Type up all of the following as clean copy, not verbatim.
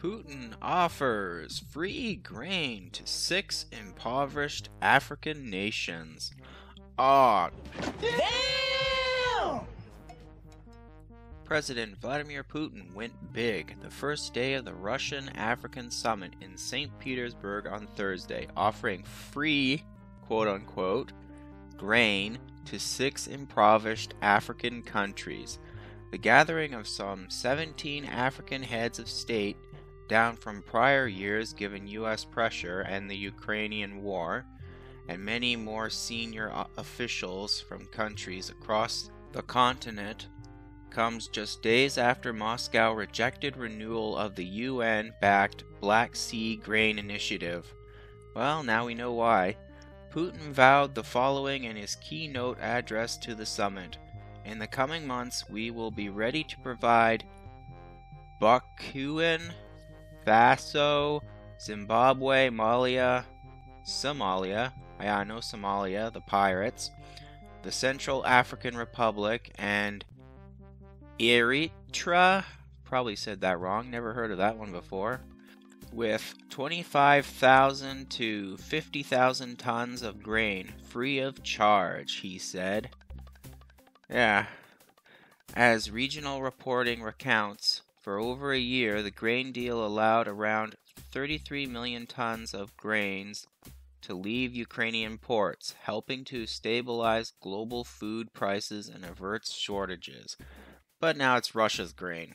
Putin offers free grain to 6 impoverished African nations. Aw, Damn! President Vladimir Putin went big the first day of the Russian-African summit in St. Petersburg on Thursday, offering free, quote-unquote, grain to 6 impoverished African countries. The gathering of some 17 African heads of state, down from prior years given U.S. pressure and the Ukrainian war, and many more senior officials from countries across the continent, comes just days after Moscow rejected renewal of the UN-backed Black Sea Grain Initiative. Well, now we know why. Putin vowed the following in his keynote address to the summit. In the coming months, we will be ready to provide Burkina Faso, Zimbabwe, Somalia, I know Somalia, the pirates, the Central African Republic, and Eritrea, probably said that wrong, never heard of that one before, with 25,000 to 50,000 tons of grain free of charge, he said. Yeah, as regional reporting recounts, for over a year the grain deal allowed around 33 million tons of grains to leave Ukrainian ports, helping to stabilize global food prices and avert shortages. But now it's Russia's grain.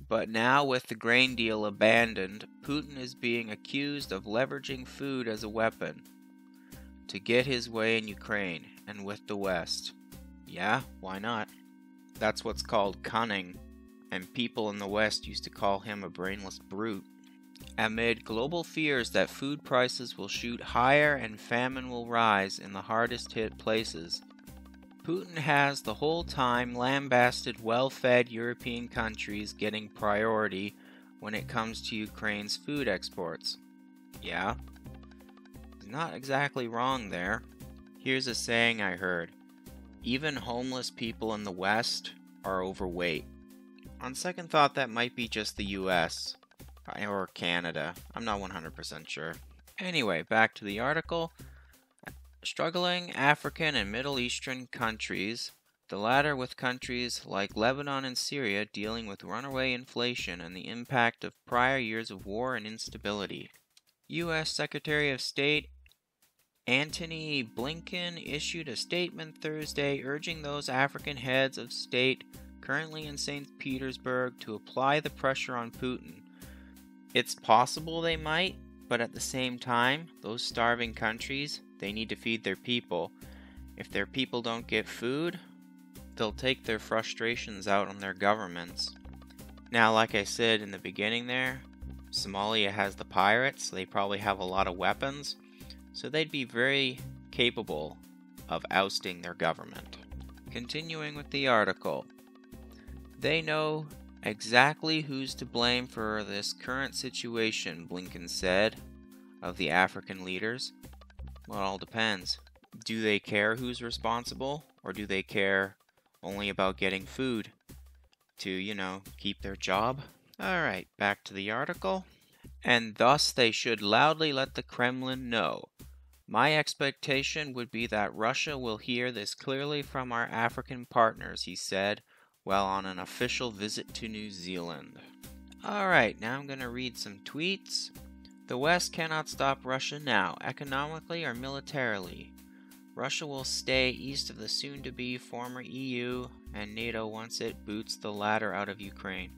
But now, with the grain deal abandoned, Putin is being accused of leveraging food as a weapon to get his way in Ukraine and with the West. Yeah, why not? That's what's called cunning, and people in the West used to call him a brainless brute. Amid global fears that food prices will shoot higher and famine will rise in the hardest hit places, Putin has the whole time lambasted well-fed European countries getting priority when it comes to Ukraine's food exports. Yeah, he's not exactly wrong there. Here's a saying I heard: even homeless people in the West are overweight. On second thought, that might be just the US or Canada. I'm not 100% sure. Anyway, back to the article. Struggling African and Middle Eastern countries, the latter with countries like Lebanon and Syria dealing with runaway inflation and the impact of prior years of war and instability. U.S. Secretary of State Antony Blinken issued a statement Thursday urging those African heads of state currently in St. Petersburg to apply the pressure on Putin. It's possible they might, but at the same time, those starving countries, they need to feed their people. If their people don't get food, they'll take their frustrations out on their governments. Now, like I said in the beginning there, Somalia has the pirates. They probably have a lot of weapons, so they'd be very capable of ousting their government. Continuing with the article. They know exactly who's to blame for this current situation, Blinken said of the African leaders. Well, it all depends. Do they care who's responsible, or do they care only about getting food to, keep their job? Alright, back to the article. And thus they should loudly let the Kremlin know. My expectation would be that Russia will hear this clearly from our African partners, he said, while on an official visit to New Zealand. Alright, now I'm going to read some tweets. The West cannot stop Russia now, economically or militarily. Russia will stay east of the soon-to-be former EU and NATO once it boots the latter out of Ukraine.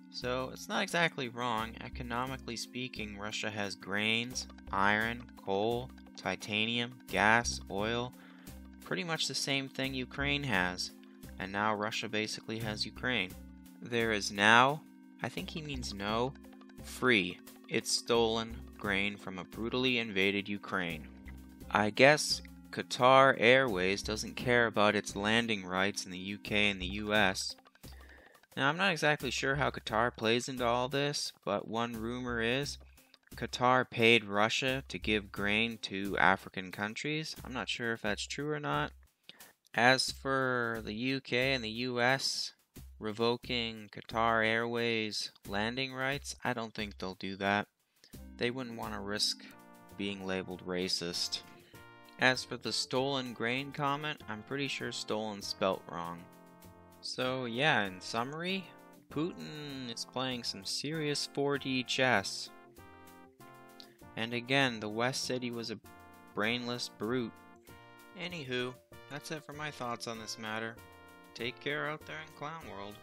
So, it's not exactly wrong. Economically speaking, Russia has grains, iron, coal, titanium, gas, oil, pretty much the same thing Ukraine has. And now Russia basically has Ukraine. There is now, I think he means no, free. It's stolen grain from a brutally invaded Ukraine. I guess Qatar Airways doesn't care about its landing rights in the UK and the US. Now, I'm not exactly sure how Qatar plays into all this, but one rumor is Qatar paid Russia to give grain to African countries. I'm not sure if that's true or not. As for the UK and the US, revoking Qatar Airways landing rights, I don't think they'll do that. They wouldn't want to risk being labeled racist. As for the stolen grain comment, I'm pretty sure stolen spelt wrong. So yeah, in summary, Putin is playing some serious 4D chess. And again, the West said he was a brainless brute. Anywho, that's it for my thoughts on this matter. Take care out there in Clown World.